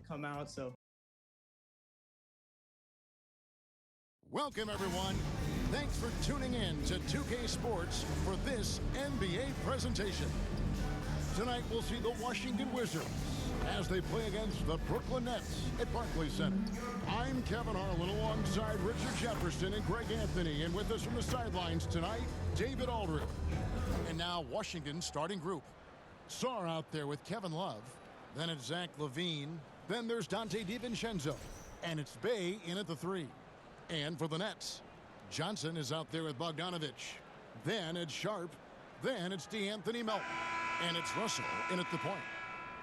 come out. So. Welcome, everyone. Thanks for tuning in to 2K Sports for this NBA presentation. Tonight, we'll see the Washington Wizards as they play against the Brooklyn Nets at Barclays Center. I'm Kevin Harlan alongside Richard Jefferson and Greg Anthony. And with us from the sidelines tonight, David Aldridge. And now, Washington's starting group. Sarr out there with Kevin Love. Then it's Zach LaVine. Then there's Dante DiVincenzo. And it's Bey in at the 3. And for the Nets, Johnson is out there with Bogdanovic. Then it's Sharp. Then it's DeAnthony Melton. And it's Russell in at the point.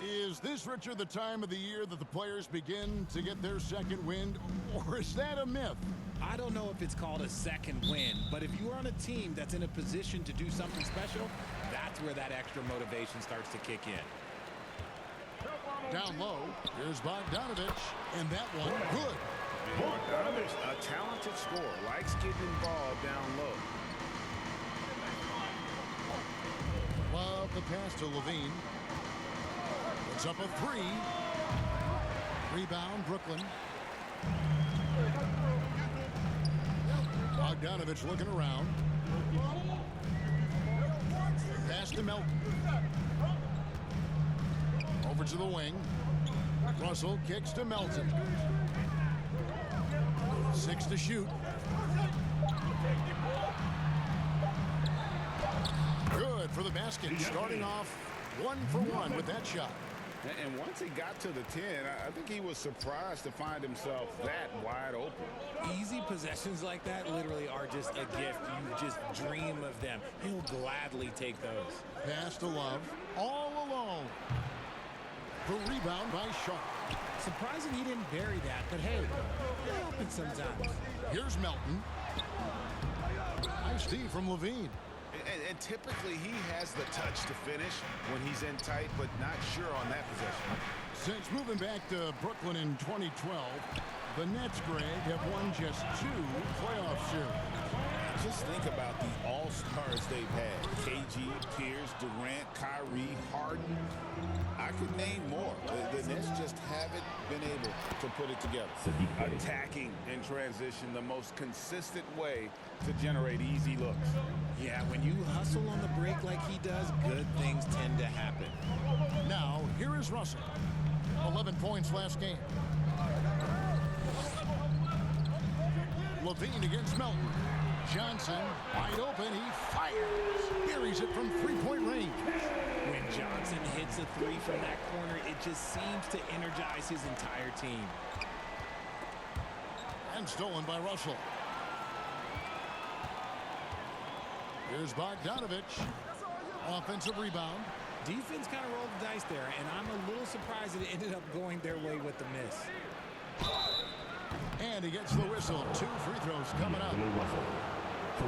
Is this, Richard, the time of the year that the players begin to get their second wind? Or is that a myth? I don't know if it's called a second win, but if you are on a team that's in a position to do something special, that's where that extra motivation starts to kick in. Down low, here's Bogdanovic. And that one, good. Bogdanovic, a talented scorer, likes getting involved down low. Love the pass to LaVine. It's up a 3. Rebound, Brooklyn. Bogdanovic looking around. Pass to Melton. Over to the wing. Russell kicks to Melton. 6 to shoot. Good for the basket. Starting off 1 for 1 with that shot. And once he got to the 10, I think he was surprised to find himself that wide open. Easy possessions like that literally are just a gift. You just dream of them. He'll gladly take those. Pass to Love. All alone. The rebound by Sharp. Surprising he didn't bury that, but hey, it happens sometimes. Here's Melton. Nice D from LaVine. And typically he has the touch to finish when he's in tight, but not sure on that possession. Since moving back to Brooklyn in 2012, the Nets, Greg, have won just 2 playoff series. Just think about the all-stars they've had. KG, Pierce, Durant, Kyrie, Harden. I could name more. The Nets just haven't been able to put it together. Attacking in transition, the most consistent way to generate easy looks. Yeah, when you hustle on the break like he does, good things tend to happen. Now, here is Russell. 11 points last game. LaVine against Melton. Johnson, wide open, he fires. Buries it from 3-point range. When Johnson hits a 3 from that corner, it just seems to energize his entire team. And stolen by Russell. Here's Bogdanovic. Offensive rebound. Defense kind of rolled the dice there, and I'm a little surprised that it ended up going their way with the miss. And he gets the whistle. 2 free throws coming up.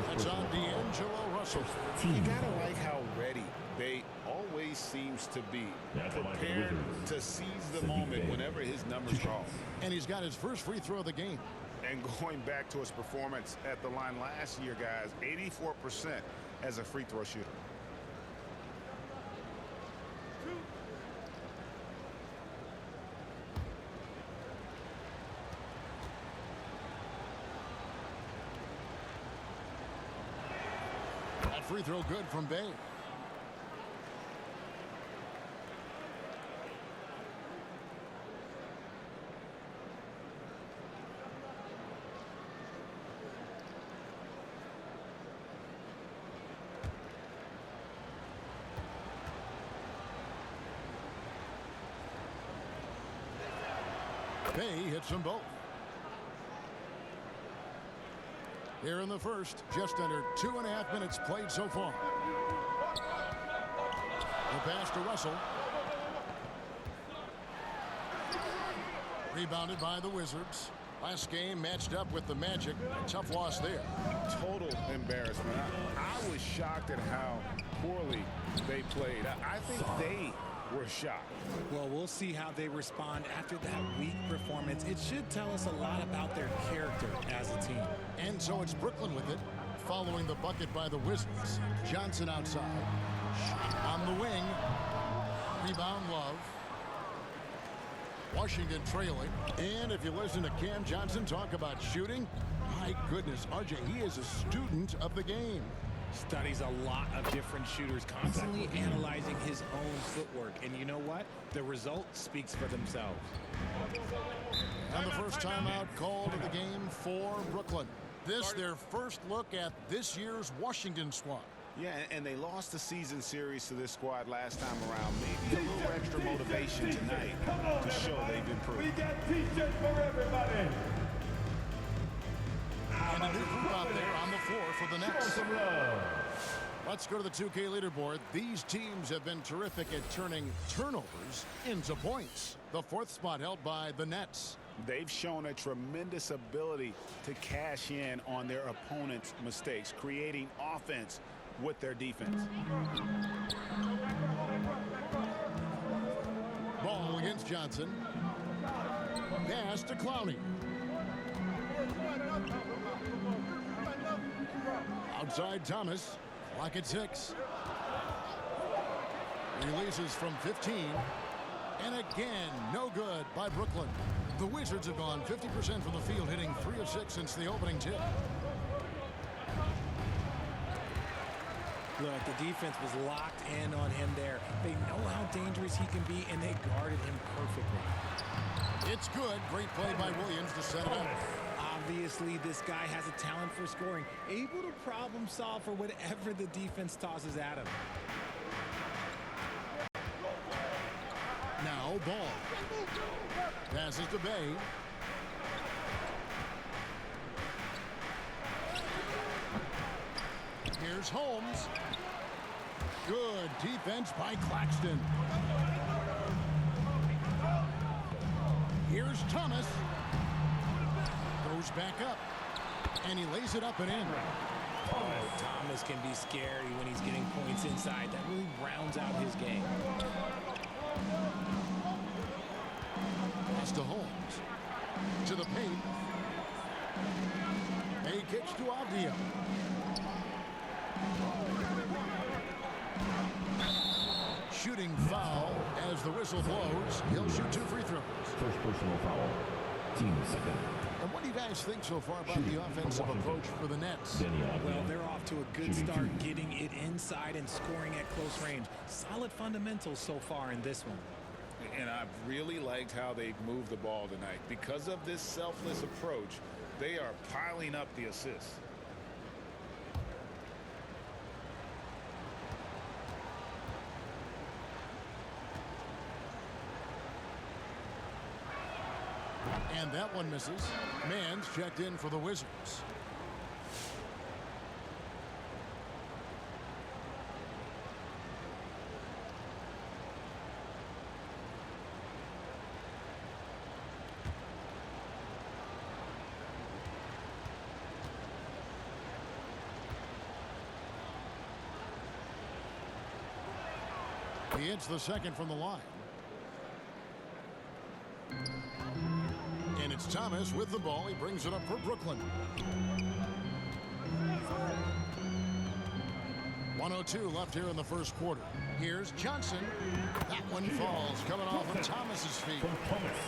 That's on D'Angelo Russell. You gotta like how ready Bey always seems to be. Prepared to seize the moment whenever his numbers call. And he's got his first free throw of the game. And going back to his performance at the line last year, guys, 84% as a free throw shooter. Free throw good from Bey. Bey hits them both. Here in the first, just under 2.5 minutes played so far. The pass to Russell. Rebounded by the Wizards. Last game matched up with the Magic. Tough loss there. Total embarrassment. I was shocked at how poorly they played. I think they were shocked. Well, we'll see how they respond after that weak performance. It should tell us a lot about their character as a team. And so it's Brooklyn with it, following the bucket by the Wizards. Johnson outside. On the wing. Rebound Love. Washington trailing. And if you listen to Cam Johnson talk about shooting, my goodness, RJ, he is a student of the game. Studies a lot of different shooters, constantly analyzing his own footwork. And you know what? The result speaks for themselves. And the first timeout called of the game for Brooklyn. This their first look at this year's Washington squad. Yeah, and they lost the season series to this squad last time around. Maybe a little extra motivation tonight to show they've improved. We got t-shirts for everybody. And a new group out there on the floor for the Nets. Let's go to the 2K leaderboard. These teams have been terrific at turning turnovers into points. The fourth spot held by the Nets. They've shown a tremendous ability to cash in on their opponent's mistakes, creating offense with their defense. Ball against Johnson. Pass to Clowney. Outside Thomas. Clock at 6. Releases from 15. And again, no good by Brooklyn. The Wizards have gone 50% from the field, hitting 3 of 6 since the opening tip. Look, the defense was locked in on him there. They know how dangerous he can be, and they guarded him perfectly. It's good. Great play by Williams to set it up. Obviously, this guy has a talent for scoring, able to problem solve for whatever the defense tosses at him. Now Ball. Passes to Bay. Here's Holmes. Good defense by Claxton. Here's Thomas. Goes back up. And he lays it up and in. Oh, Thomas can be scary when he's getting points inside. That really rounds out his game. Pass to Holmes. To the paint. Bay kicks to Avdia. Shooting foul as the whistle blows. He'll shoot 2 free throws. First personal foul. Team second. And what do you guys think so far about the offensive approach for the Nets? Well, they're off to a good start, getting it inside and scoring at close range. Solid fundamentals so far in this one. And I've really liked how they've moved the ball tonight. Because of this selfless approach, they are piling up the assists. And that one misses. Mann's checked in for the Wizards. He hits the second from the line. And it's Thomas with the ball. He brings it up for Brooklyn. 1:02 left here in the first quarter. Here's Johnson. That one falls, coming off of Thomas's feet.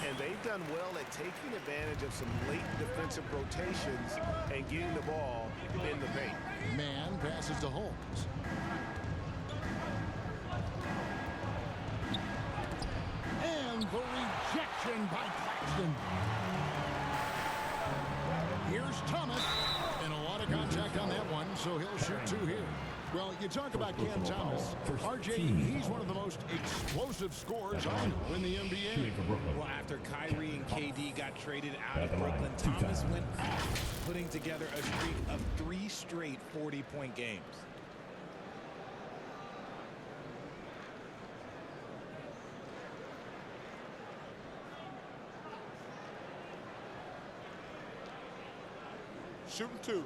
And they've done well at taking advantage of some late defensive rotations and getting the ball in the paint. Mann passes to Holmes. And the rejection by Claxton. Here's Thomas. And a lot of contact on that one, so he'll shoot 2 here. Well, you talk about Cam Thomas. RJ, he's one of the most explosive scorers I know in the NBA. Well, after Kyrie and KD got traded out of Brooklyn, Thomas went off, putting together a streak of 3 straight 40-point games. Shooting 2.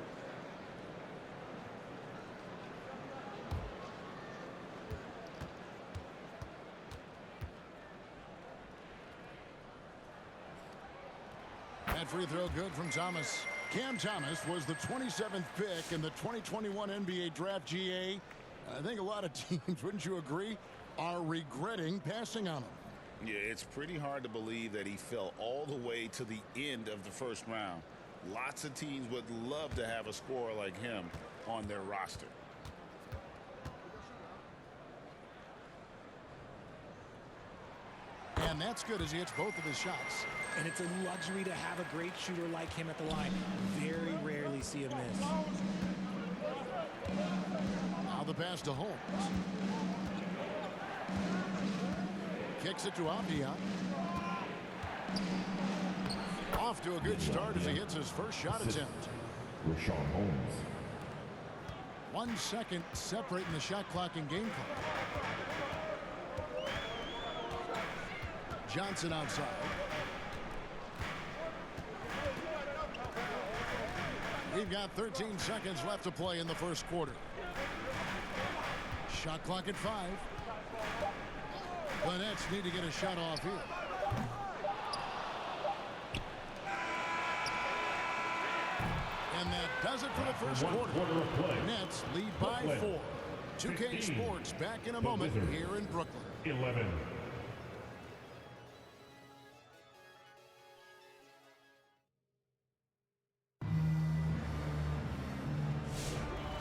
That free throw good from Thomas. Cam Thomas was the 27th pick in the 2021 NBA Draft. GA. I think a lot of teams, wouldn't you agree, are regretting passing on him. Yeah, it's pretty hard to believe that he fell all the way to the end of the first round. Lots of teams would love to have a scorer like him on their roster. And that's good as he hits both of his shots. And it's a luxury to have a great shooter like him at the line. Very rarely see him miss. Now the pass to Holmes. Kicks it to Avia. Off to a good start as he hits his first shot attempt. Rashawn Holmes. 1 second separating the shot clock and game clock. Johnson outside. We've got 13 seconds left to play in the first quarter. Shot clock at 5. The Nets need to get a shot off here. And that does it for the first quarter. Nets lead by 4. 2K Sports back in a moment here in Brooklyn. 11.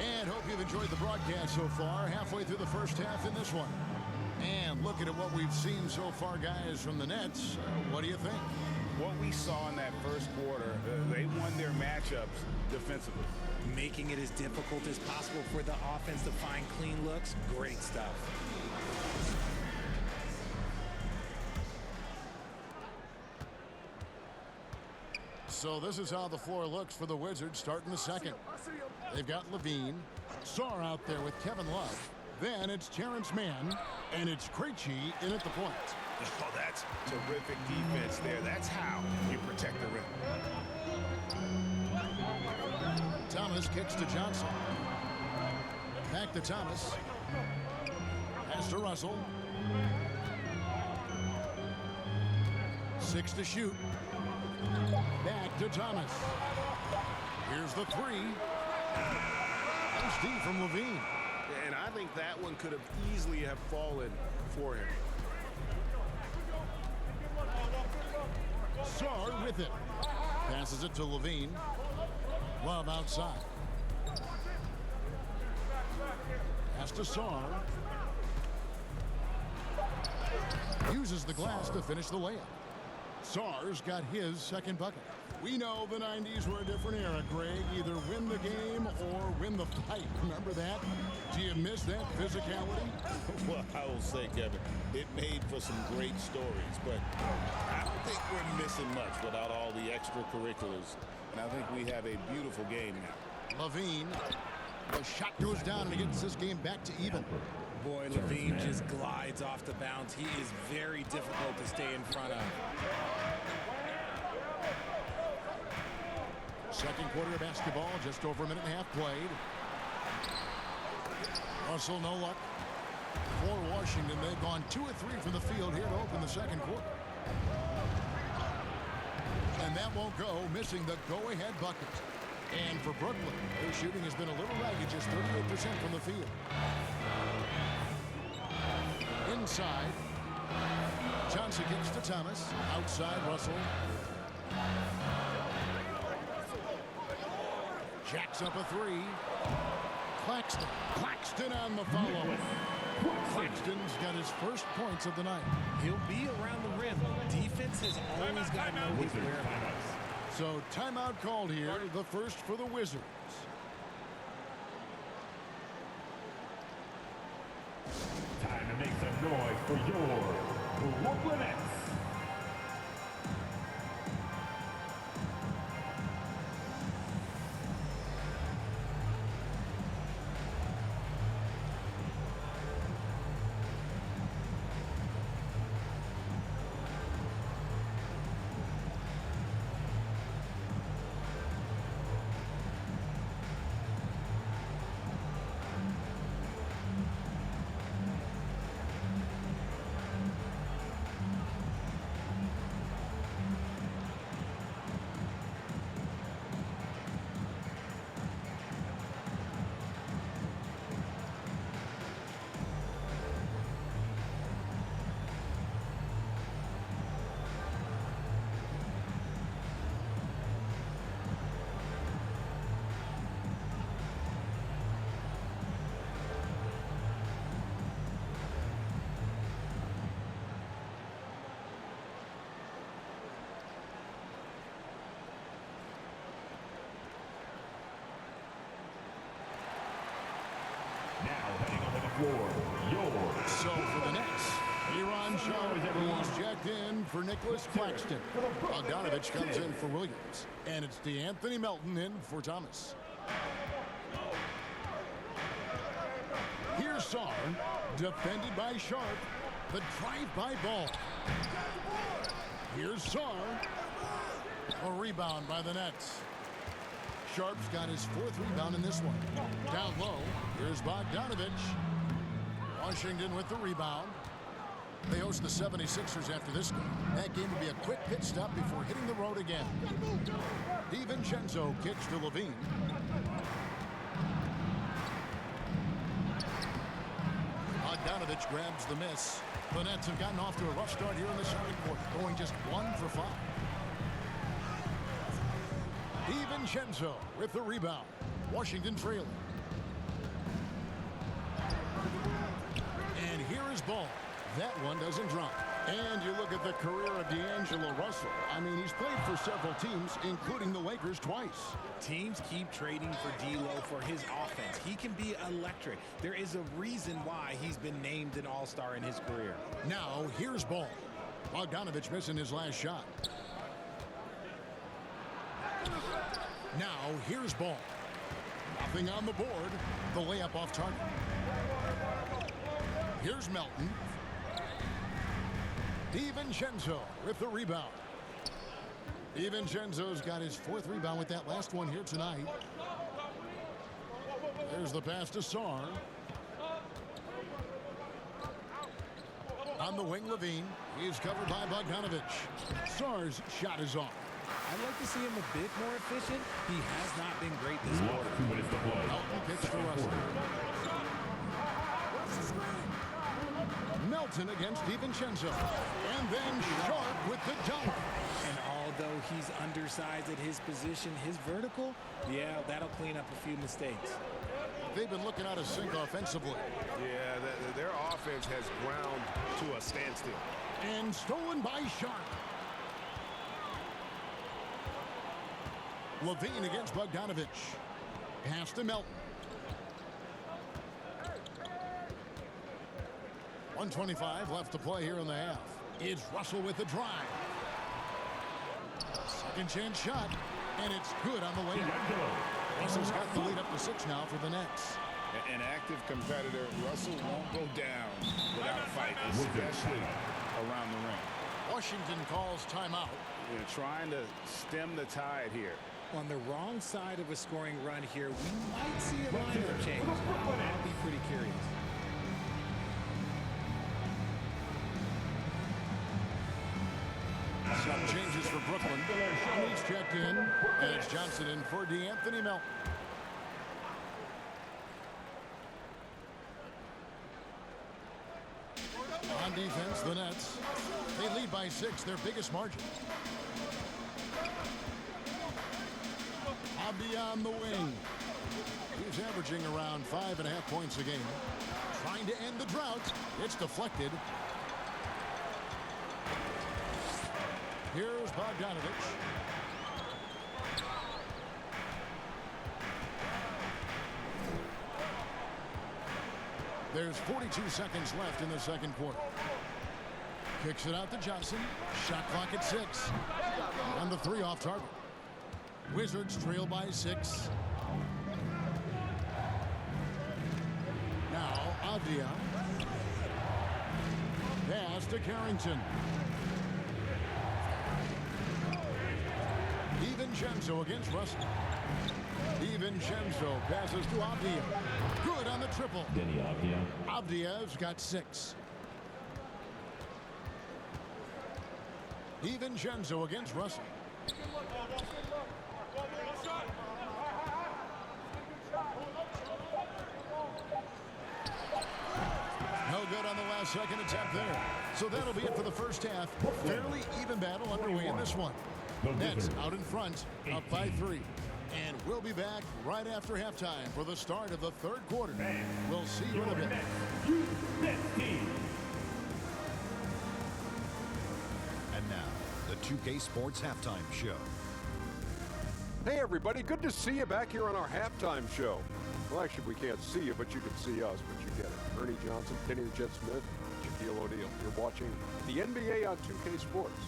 And hope you've enjoyed the broadcast so far. Halfway through the first half in this one. And looking at what we've seen so far, guys, from the Nets, what do you think? What we saw in that first quarter, they won their matchups defensively. Making it as difficult as possible for the offense to find clean looks. Great stuff. So this is how the floor looks for the Wizards starting the second. They've got Levine, Sarr out there with Kevin Love. Then it's Terrence Mann, and it's Krejci in at the point. Oh, that's terrific defense there. That's how you protect the rim. Thomas kicks to Johnson. Back to Thomas. Pass to Russell. 6 to shoot. Back to Thomas. Here's the 3. Nice D from Levine. And I think that one could have easily have fallen for him. Sarr with it. Passes it to Levine. Love outside. Pass to Sarr. Uses the glass to finish the layup. Sarr's got his second bucket. We know the 90s were a different era, Greg. Either win the game or win the fight. Remember that? Do you miss that physicality? Well, I will say, Kevin, it made for some great stories, but I don't think we're missing much without all the extracurriculars. And I think we have a beautiful game now. Levine. The shot goes down and he gets this game back to even. Boy, Levine just glides off the bounce. He is very difficult to stay in front of. Second quarter of basketball, just over a minute and a half played. Russell, no luck. For Washington, they've gone 2 of 3 from the field here to open the second quarter. And that won't go, missing the go-ahead bucket. And for Brooklyn, their shooting has been a little ragged, just 38% from the field. Inside, Johnson kicks to Thomas. Outside, Russell. Jacks up a 3. Claxton on the follow. Claxton's got his first points of the night. He'll be around the rim. Defense has always got to know his whereabouts. So timeout called here, the first for the Wizards. Time to make some noise for your Brooklyn Nets. yours. So for the Nets, Iran Sharp is checked in for Nicholas Claxton. Bogdanovich comes in for Williams. And it's DeAnthony Melton in for Thomas. Here's Sarr, defended by Sharp. The drive-by ball. Here's Sarr. A rebound by the Nets. Sharp's got his 4th rebound in this one. Down low, here's Bogdanovich. Washington with the rebound. They host the 76ers after this game. That game will be a quick pit stop before hitting the road again. DiVincenzo kicks to Levine. Bogdanovich grabs the miss. The Nets have gotten off to a rough start here in the second quarter, going just 1 for 5. DiVincenzo with the rebound. Washington trailing. And here is Ball. That one doesn't drop. And you look at the career of D'Angelo Russell. I mean, he's played for several teams, including the Lakers twice. Teams keep trading for D'Lo for his offense. He can be electric. There is a reason why he's been named an all-star in his career. Now, here's Ball. Bogdanovich missing his last shot. Now, here's Ball. Nothing on the board. The layup off target. Here's Melton. DiVincenzo with the rebound. DiVincenzo's got his 4th rebound with that last one here tonight. There's the pass to Sarr. On the wing, Levine. He's covered by Bogdanovich. Sarr's shot is off. I'd like to see him a bit more efficient. He has not been great this quarter. 2 minutes to play. Melton kicks to Russell. Melton against DiVincenzo. And then Sharp with the dunk. And although he's undersized at his position, his vertical, yeah, that'll clean up a few mistakes. They've been looking out of sync offensively. Yeah, their offense has ground to a standstill. And stolen by Sharp. Levine against Bogdanovich. Pass to Melton. 1:25 left to play here in the half. It's Russell with the drive. Second chance shot. And it's good on the way. Russell's got the lead up to 6 now for the Nets. An active competitor, Russell won't go down without fight, especially around the ring. Washington calls timeout. They're trying to stem the tide here. On the wrong side of a scoring run here, we might see a lineup change. I'll be pretty curious. Some changes for Brooklyn. He's checked in. And it's Johnson in for DeAnthony Melton. On defense, the Nets. They lead by 6, their biggest margin. Abdi on the wing. He's averaging around 5.5 points a game. Trying to end the drought. It's deflected. Here's Bogdanovich. There's 42 seconds left in the second quarter. Kicks it out to Johnson. Shot clock at 6. On the 3 off target. Wizards trail by 6. Now Avdia. Pass to Carrington. DiVincenzo against Russell. DiVincenzo passes to Avdia. Good on the triple. Denny Avdia. Avdia's got 6. DiVincenzo against Russell. No good on the last second attempt there. So that'll be it for the first half. Fairly even battle underway in this one. Nets out in front, up by 3. And we'll be back right after halftime for the start of the third quarter. We'll see you in a bit. And now, the 2K Sports Halftime Show. Hey everybody, good to see you back here on our halftime show. Well, actually, we can't see you, but you can see us, but you get it. Ernie Johnson, Kenny the Jet Smith, Shaquille O'Neal. You're watching the NBA on 2K Sports.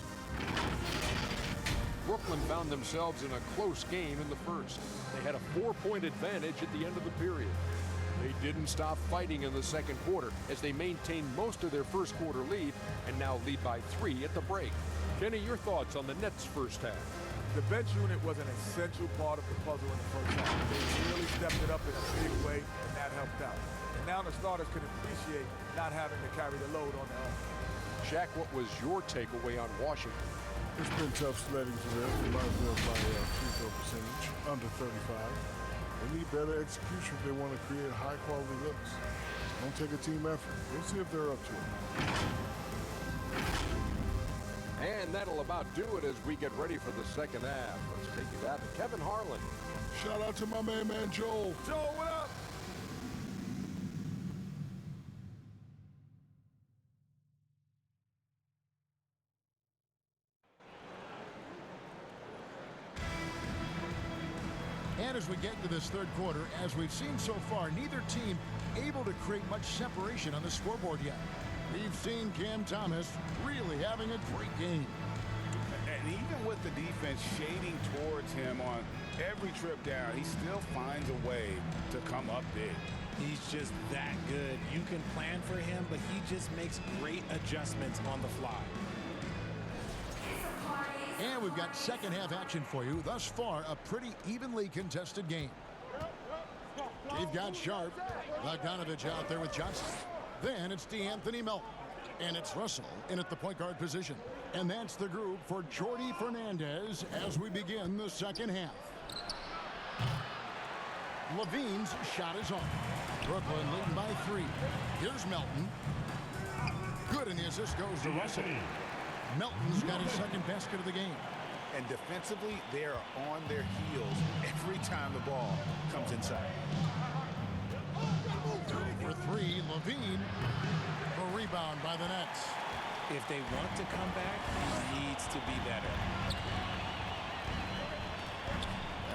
Brooklyn found themselves in a close game in the first. They had a 4-point advantage at the end of the period. They didn't stop fighting in the second quarter as they maintained most of their first quarter lead and now lead by 3 at the break. Kenny, your thoughts on the Nets' first half? The bench unit was an essential part of the puzzle in the first half. They really stepped it up in a big way, and that helped out. And now the starters can appreciate not having to carry the load on their own. Shaq, what was your takeaway on Washington? It's been tough sledding for them. Reminds me of my free throw percentage, under 35. They need better execution if they want to create high-quality looks. Don't take a team effort. We'll see if they're up to it. And that'll about do it as we get ready for the second half. Let's take it out to Kevin Harlan. Shout out to my man Joel. Joel, what up? And as we get into this third quarter, as we've seen so far, neither team able to create much separation on the scoreboard yet. We've seen Cam Thomas really having a great game. And even with the defense shading towards him on every trip down, he still finds a way to come up big. He's just that good. You can plan for him, but he just makes great adjustments on the fly. And we've got second half action for you. Thus far, a pretty evenly contested game. They've got Sharp, Bogdanovich out there with Johnson. Then it's DeAnthony Melton. And it's Russell in at the point guard position. And that's the group for Jordi Fernandez as we begin the second half. Levine's shot is on. Brooklyn leading by 3. Here's Melton. Good, and the assist goes to Russell. Melton's got his second basket of the game. And defensively, they are on their heels every time the ball comes inside. For 3, Levine. The rebound by the Nets. If they want to come back, he needs to be better.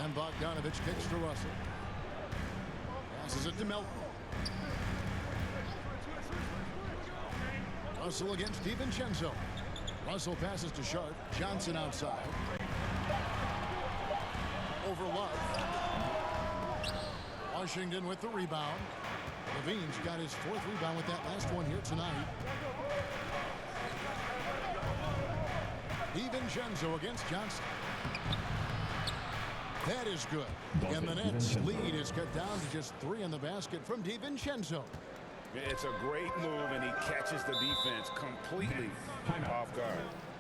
And Bogdanovich kicks to Russell. Passes it to Melton. Russell against DiVincenzo. Russell passes to Sharp. Johnson outside. Over Love. Washington with the rebound. Levine's got his 4th rebound with that last one here tonight. DiVincenzo against Johnson. That is good. And the Nets lead is cut down to just 3 in the basket from DiVincenzo. It's a great move, and he catches the defense completely off guard.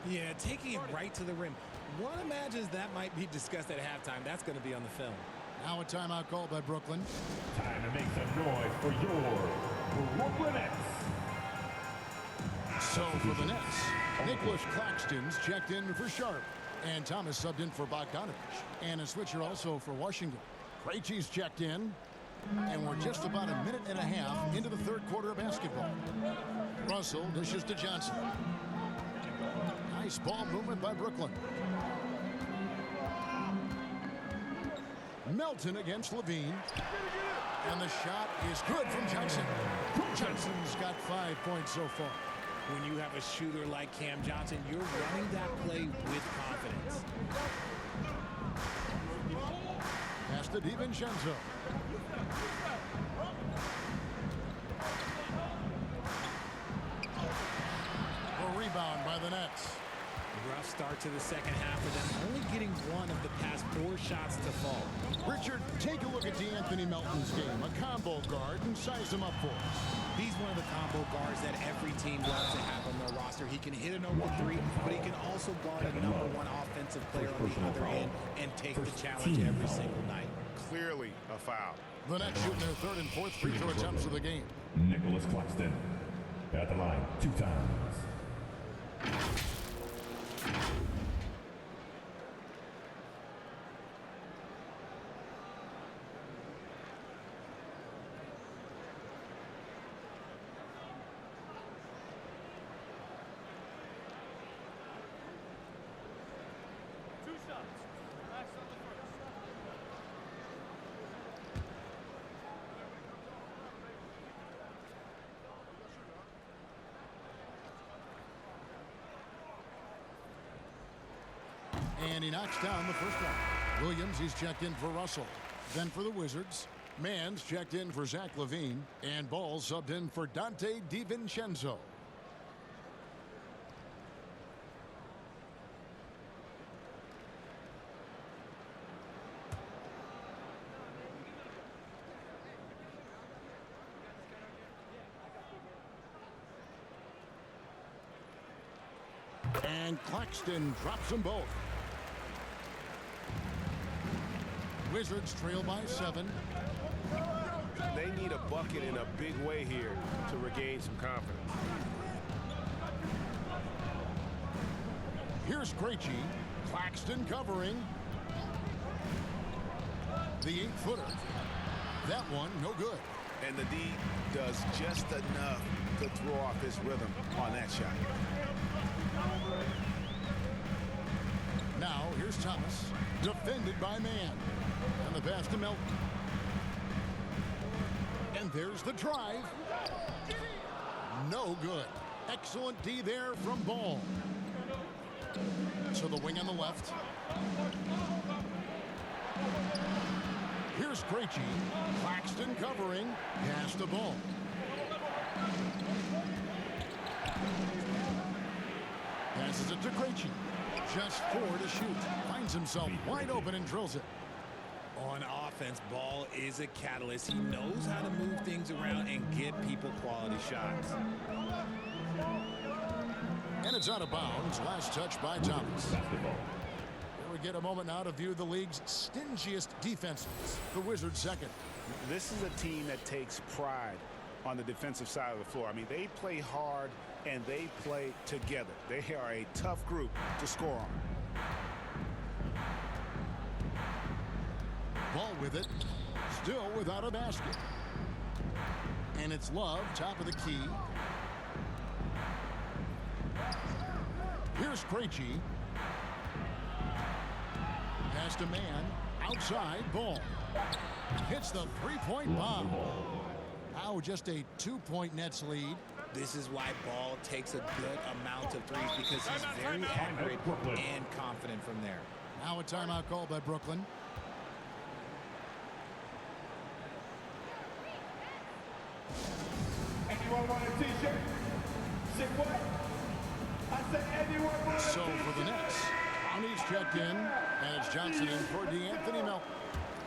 Yeah, taking it right to the rim. One imagines that might be discussed at halftime. That's going to be on the film. Now a timeout called by Brooklyn. Time to make some noise for your Brooklyn Nets. So for the Nets, Nicholas Claxton's checked in for Sharp. And Thomas subbed in for Bogdanovich. And a switcher also for Washington. Krejci's checked in. And we're just about a minute and a half into the third quarter of basketball. Russell dishes to Johnson. Nice ball movement by Brooklyn. Melton against Levine. And the shot is good from Johnson. Johnson's got 5 points so far. When you have a shooter like Cam Johnson, you're running that play with confidence. Pass to DiVincenzo. A rebound by the Nets. Rough start to the second half for them, only getting 1 of the past 4 shots to fall. Richard, take a look at DeAnthony Melton's game. A combo guard, and size him up for us. He's one of the combo guards that every team loves to have on their roster. He can hit an open 3, but he can also guard a #1 offensive player on the other end and take the challenge every single night. Clearly a foul. The Nets shooting their 3rd and 4th free throw attempts of the game. Nicholas Claxton at the line 2 times. And he knocks down the first one. Williams, he's checked in for Russell. Then for the Wizards, Mann's checked in for Zach LaVine. And Ball subbed in for Dante DiVincenzo. And Claxton drops them both. Wizards trail by 7. They need a bucket in a big way here to regain some confidence. Here's Krejci. Claxton covering. The 8-footer. That one, no good. And the D does just enough to throw off his rhythm on that shot. Now, here's Thomas. Defended by Mann. And the pass to Melton. And there's the drive. No good. Excellent D there from Ball. So the wing on the left. Here's Krejci. Claxton covering. Pass to Ball. Passes it to Krejci. Just 4 to shoot. Finds himself wide open and drills it. On offense, Ball is a catalyst. He knows how to move things around and get people quality shots. And it's out of bounds. Last touch by Thomas. Here we get a moment now to view the league's stingiest defenses. The Wizards second. This is a team that takes pride on the defensive side of the floor. I mean, they play hard and they play together. They are a tough group to score on. Ball with it. Still without a basket. And it's Love, top of the key. Here's Krejci. Pass to Mann. Outside, Ball. Hits the three-point bomb. Now just a 2-point Nets lead. This is why Ball takes a good amount of threes, because he's very accurate and confident from there. Now a timeout called by Brooklyn. Anyone want a t-shirt? Say what? I said anyone want a So t-shirt? for the Nets, Brownie's checked in, and it's Johnson in for DeAnthony Melton.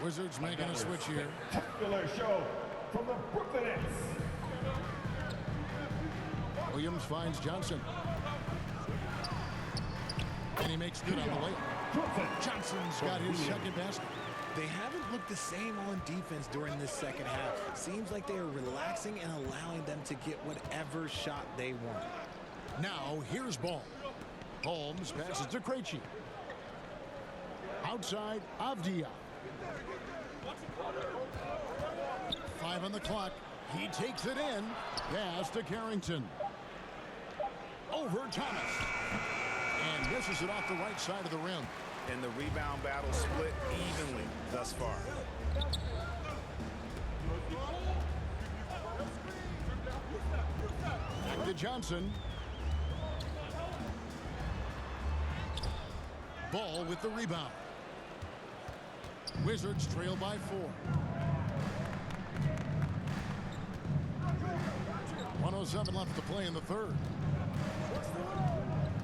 Wizards making a switch here. Spectacular show from the Brooklyn Nets. Williams finds Johnson. And he makes good on the layup. Johnson's got his second basket. They haven't looked the same on defense during this second half. Seems like they are relaxing and allowing them to get whatever shot they want. Now here's Ball. Holmes passes to Krejci. Outside, Avdia. 5 on the clock. He takes it in. Pass to Carrington. Over Thomas. And misses it off the right side of the rim. And the rebound battle split evenly thus far. Back to Johnson. Ball with the rebound. Wizards trail by 4. 1:07 left to play in the third.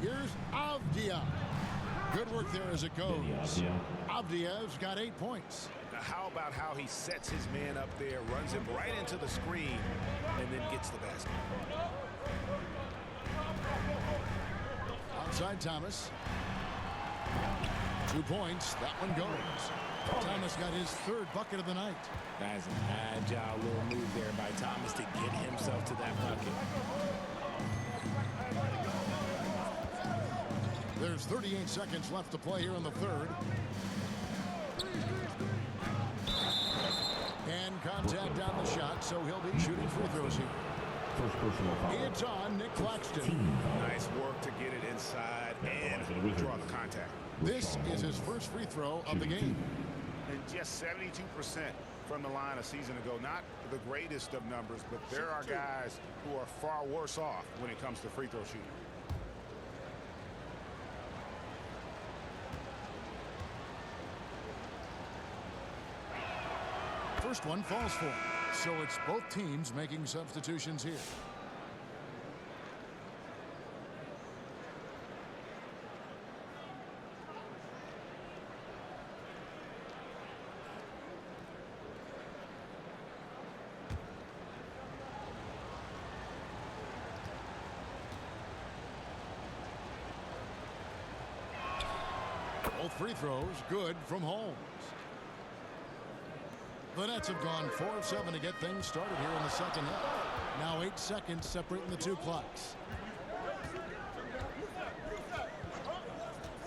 Here's Avdia. Good work there as it goes. Avdia's got 8 points. Now, how about how he sets his man up there, runs him right into the screen, and then gets the basket. Outside Thomas. 2 points. That one goes. Thomas got his 3rd bucket of the night. That's an agile little move there by Thomas to get himself to that bucket. There's 38 seconds left to play here in the third. And contact on the shot, so he'll be shooting free throws here. First personal foul. It's on Nick Claxton. Nice work to get it inside and draw the contact. This is his first free throw of the game. And just 72% from the line a season ago. Not the greatest of numbers, but there are guys who are far worse off when it comes to free throw shooting. first one falls for him. So it's both teams making substitutions here. Both free throws good from Holmes. The Nets have gone 4 of 7 to get things started here in the second half. Now 8 seconds separating the two clocks.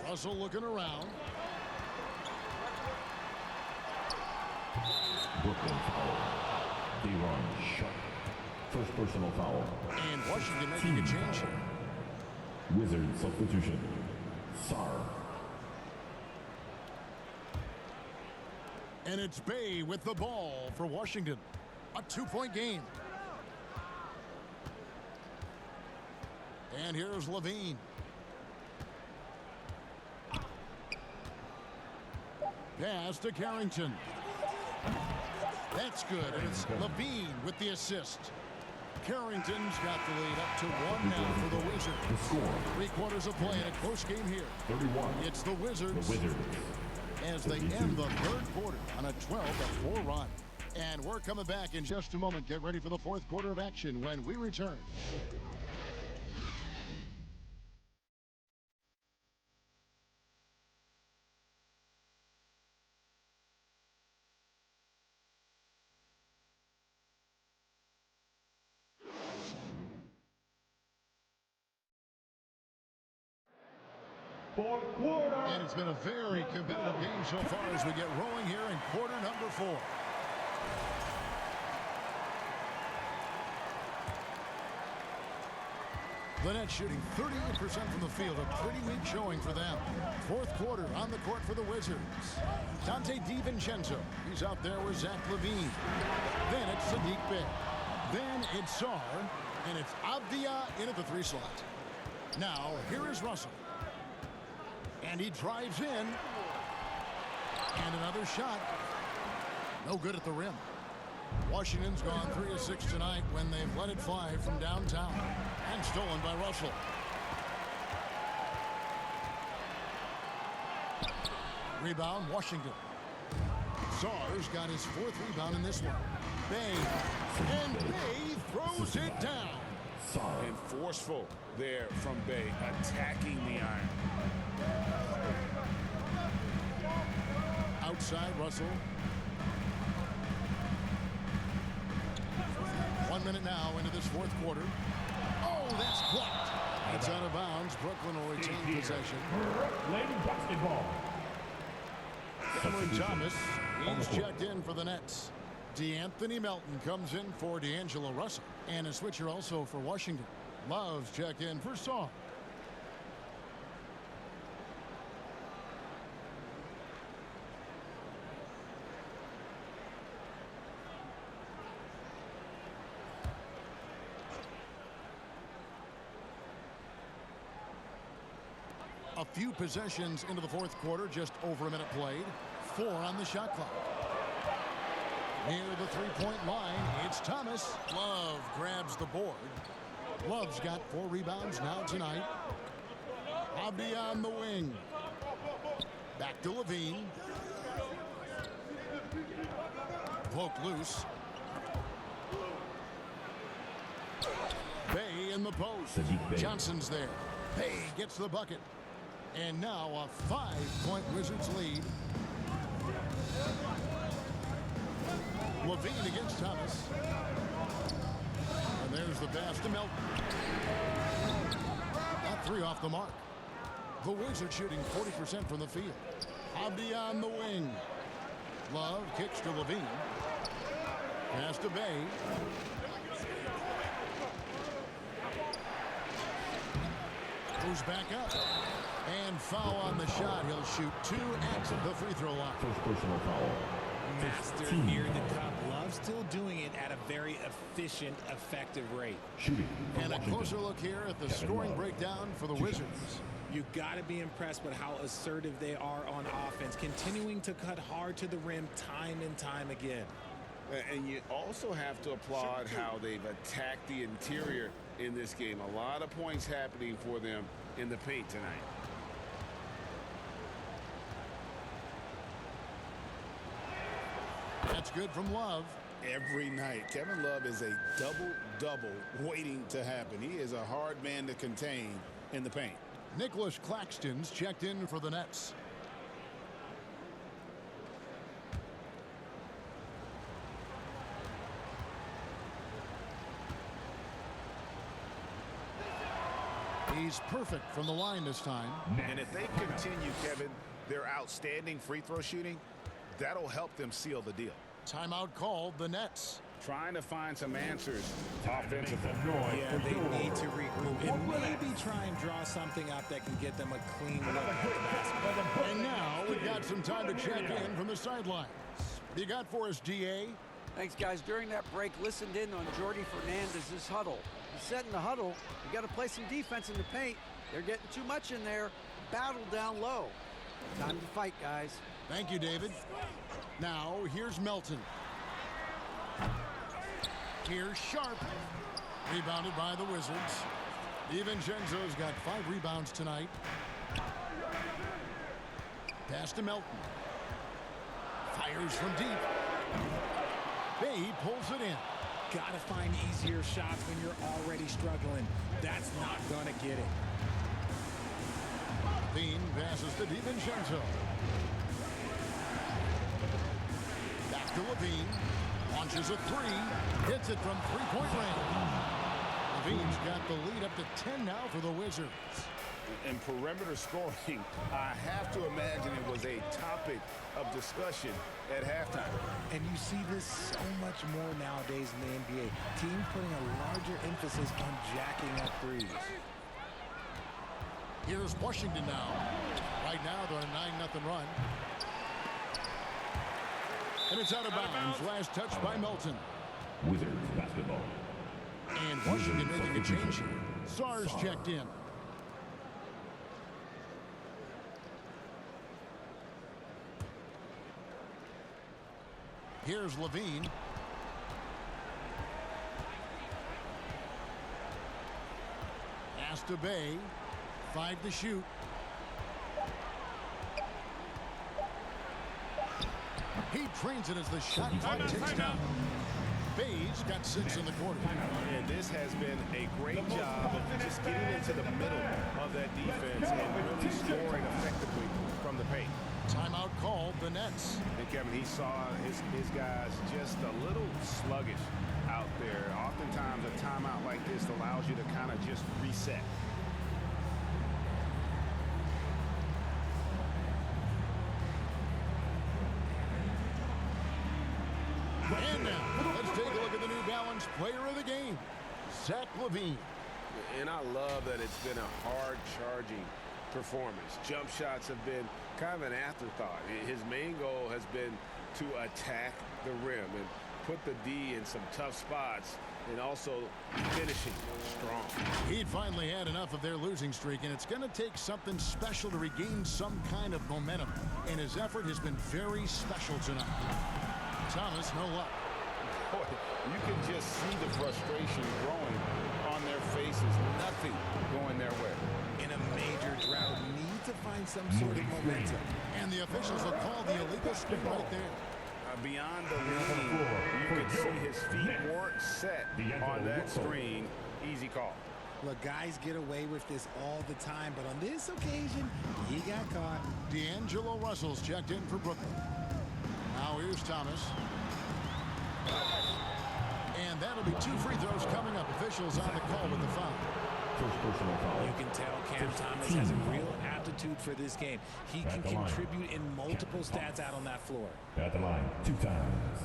Russell looking around. Brooklyn foul. De'Ron Sharp. First personal foul. And Washington making a change here. Wizards substitution. Sarr. And it's Bey with the ball for Washington. A 2-point game. And here's Levine. Pass to Carrington. That's good, and it's Levine with the assist. Carrington's got the lead up to 1 now for the Wizards. 3 quarters of play in a close game here. 31. It's the Wizards. The Wizards. As they end the third quarter on a 12-4 run. And we're coming back in just a moment. Get ready for the fourth quarter of action when we return. And it's been a very competitive game so far as we get rolling here in quarter number 4. The Nets shooting 38% from the field, a pretty weak showing for them. Fourth quarter on the court for the Wizards. Dante DiVincenzo, he's out there with Zach LaVine. Then it's Saddiq Bey. Then it's Sarr, and it's Avdia in at the 3 slot. Now, here is Russell. And he drives in. And another shot. No good at the rim. Washington's gone 3 of 6 tonight when they've let it fly from downtown. And stolen by Russell. Rebound, Washington. Sarr's got his 4th rebound in this one. Bey. And Bey throws it down. And forceful there from Bey, attacking the iron. Outside, Russell. 1 minute now into this fourth quarter. Oh, that's blocked. It's out of bounds. Brooklyn will retain possession. Lady basketball. Cameron Thomas, he's checked in for the Nets. DeAnthony Melton comes in for D'Angelo Russell. And a switcher also for Washington. Love's checked in for Sarr. A few possessions into the fourth quarter, just over a minute played. 4 on the shot clock. Near the three-point line, it's Thomas. Love grabs the board. Love's got 4 rebounds now tonight. Abdi on the wing. Back to Levine. Poked loose. Bey in the post. Johnson's there. Bey gets the bucket. And now a 5-point Wizards lead. Levine against Thomas. And there's the pass to Melton. That 3 off the mark. The Wizards shooting 40% from the field. Abdi on the wing. Love kicks to Levine. Pass to Bey. Goes back up. And foul on the shot. He'll shoot 2 at the free throw line. First personal foul. Master near the cup. Love still doing it at a very efficient, effective rate. Shooting. And a closer look here at the scoring breakdown for the Wizards. You got to be impressed with how assertive they are on offense, continuing to cut hard to the rim time and time again. And you also have to applaud how they've attacked the interior in this game. A lot of points happening for them in the paint tonight. That's good from Love. Every night, Kevin Love is a double-double waiting to happen. He is a hard man to contain in the paint. Nicholas Claxton's checked in for the Nets. He's perfect from the line this time. And if they continue, Kevin, their outstanding free throw shooting, that'll help them seal the deal. Timeout called the Nets. Trying to find some answers offensively. Yeah, they need to regroup and maybe try and draw something up that can get them a clean look at the basketball. And now we've got some time to check in from the sidelines. You got for us, DA? Thanks, guys. During that break, listened in on Jordi Fernandez's huddle. He said in the huddle, you got to play some defense in the paint. They're getting too much in there. Battle down low. Time to fight, guys. Thank you, David. Now, here's Melton. Here's Sharp. Rebounded by the Wizards. DiVincenzo's got 5 rebounds tonight. Pass to Melton. Fires from deep. Bay pulls it in. Gotta find easier shots when you're already struggling. That's not gonna get it. Bean passes to DiVincenzo. Back to Levine. Launches a 3. Hits it from three-point range. Levine's got the lead up to 10 now for the Wizards. And perimeter scoring, I have to imagine it was a topic of discussion at halftime. And you see this so much more nowadays in the NBA. Teams putting a larger emphasis on jacking up threes. Here's Washington now. Right now they're on a 9-0 run. And it's out of bounds. Last touch by Melton. Wizards basketball. And Washington making a change here. Sars checked in. Here's Levine. Pass to Bay. 5 to shoot. He trains it as the shot clock ticks down. Bay's got 6 in the quarter. And this has been a great job of just getting into the middle of that defense and really scoring effectively from the paint. Timeout called the Nets. And Kevin, he saw his guys just a little sluggish out there. Oftentimes a timeout like this allows you to kind of just reset. And now, let's take a look at the New Balance player of the game, Zach LaVine. And I love that it's been a hard-charging performance. Jump shots have been kind of an afterthought. His main goal has been to attack the rim and put the D in some tough spots and also finishing strong. He'd finally had enough of their losing streak, and it's going to take something special to regain some kind of momentum. And his effort has been very special tonight. Thomas, no luck. Boy, you can just see the frustration growing on their faces. Nothing going their way. In a major drought, need to find some sort of momentum. And the officials will call the illegal screen right there. Beyond the lean, you could see his feet weren't set on that screen. Easy call. Look, guys get away with this all the time, but on this occasion, he got caught. D'Angelo Russell's checked in for Brooklyn. Now here's Thomas. And that'll be 2 free throws coming up. Officials on the call with the foul. First personal foul. You can tell Cam Thomas has a real aptitude for this game. He can contribute in multiple stats out on that floor. At the line, 2 times.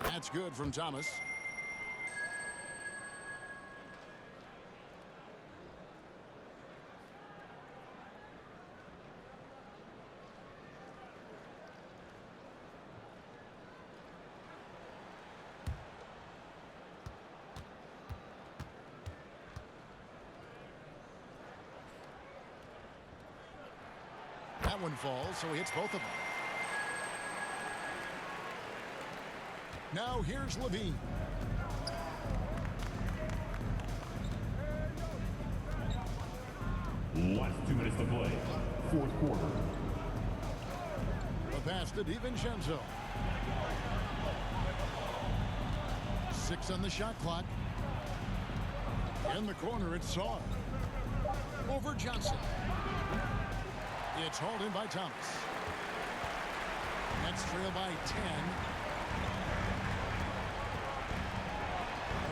That's good from Thomas. That one falls, so he hits both of them. Now here's Levine. Last 2 minutes to play. Fourth quarter. The pass to DiVincenzo. 6 on the shot clock. In the corner, it's Saw. Over Johnson. It's hauled in by Thomas. Nets trail by 10.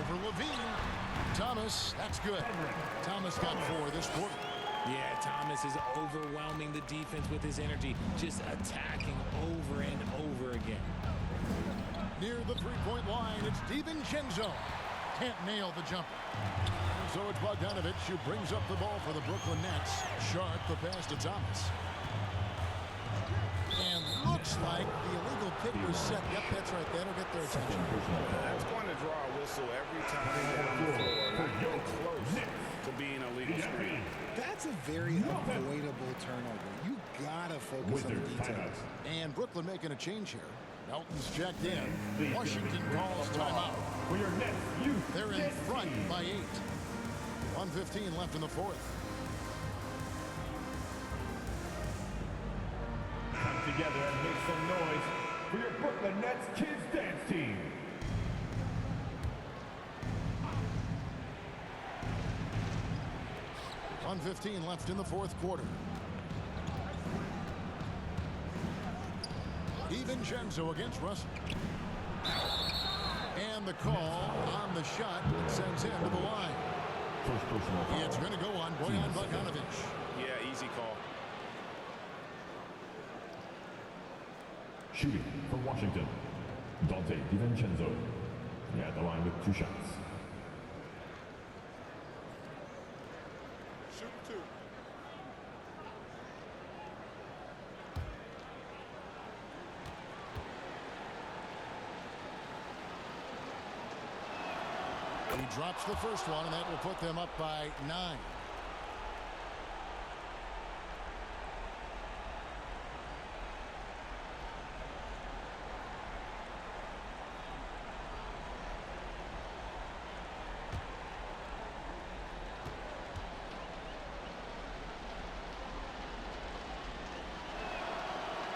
Over Levine. Thomas, that's good. Thomas got 4 this quarter. Yeah, Thomas is overwhelming the defense with his energy, just attacking over and over again. Near the three-point line, it's DiVincenzo. Can't nail the jumper. And so it's Bogdanovich who brings up the ball for the Brooklyn Nets. Sharp, the pass to Thomas. And looks like the illegal kick was set. Yep, that's right. That'll get their attention. That's going to draw a whistle every time they get on the floor. Not getting close to being a legal screen. That's a very avoidable turnover. You gotta focus on the details. And Brooklyn making a change here. Melton's checked in. Washington calls timeout. They're in front by 8. 1:15 left in the fourth. Come together and make some noise for your Brooklyn Nets Kids Dance Team. .15 left in the fourth quarter. DiVincenzo against Russell. And the call on the shot that sends him to the line. It's going to go on Bojan Bogdanovich. Yeah, easy call. Shooting for Washington. Dante DiVincenzo. At the line with 2 shots. Shoot 2. He drops the first one, and that will put them up by 9.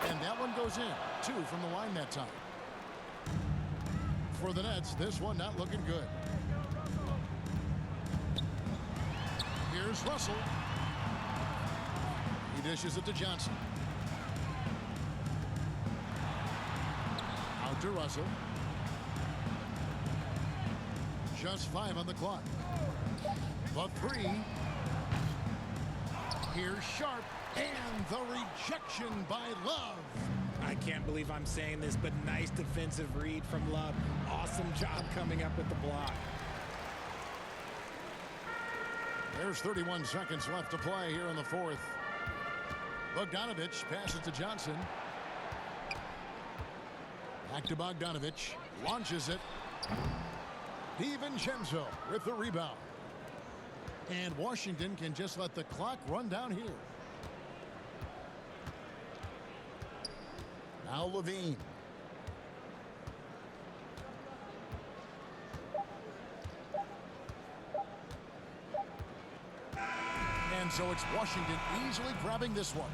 And that one goes in. 2 from the line that time. For the Nets, this one not looking good. Here's Russell. He dishes it to Johnson. Out to Russell. Just 5 on the clock. The 3. Here's Sharp. And the rejection by Love. I can't believe I'm saying this, but nice defensive read from Love. Awesome job coming up with the block. There's 31 seconds left to play here in the fourth. Bogdanovich passes to Johnson. Back to Bogdanovich. Launches it. DiVincenzo with the rebound. And Washington can just let the clock run down here. Now Levine. And so it's Washington easily grabbing this one.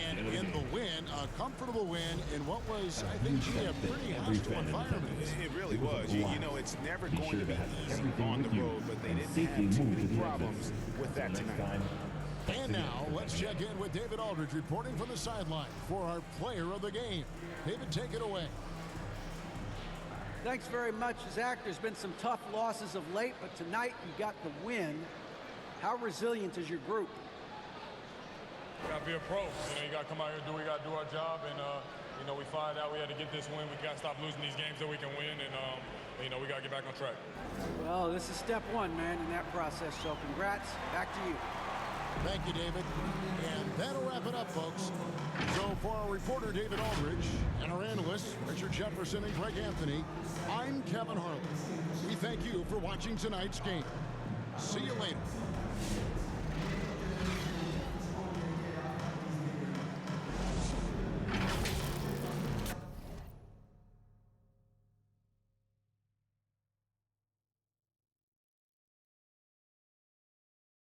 And in the win, a comfortable win in what was, I think, a pretty hostile environment. It really was. You know, it's never going to be easy on the road, but they didn't have too many problems with that tonight. And now, let's check in with David Aldridge reporting from the sideline for our player of the game. David, take it away. Thanks very much, Zach. There's been some tough losses of late, but tonight you got the win. How resilient is your group? You got to be a pro. You got to come out here and we got to do our job. And, we find out we had to get this win. We got to stop losing these games so we can win. And, we got to get back on track. Well, this is step 1, man, in that process. So congrats. Back to you. Thank you, David. And that'll wrap it up, folks. So for our reporter, David Aldridge, and our analysts, Richard Jefferson and Greg Anthony, I'm Kevin Harlan. We thank you for watching tonight's game. See you later.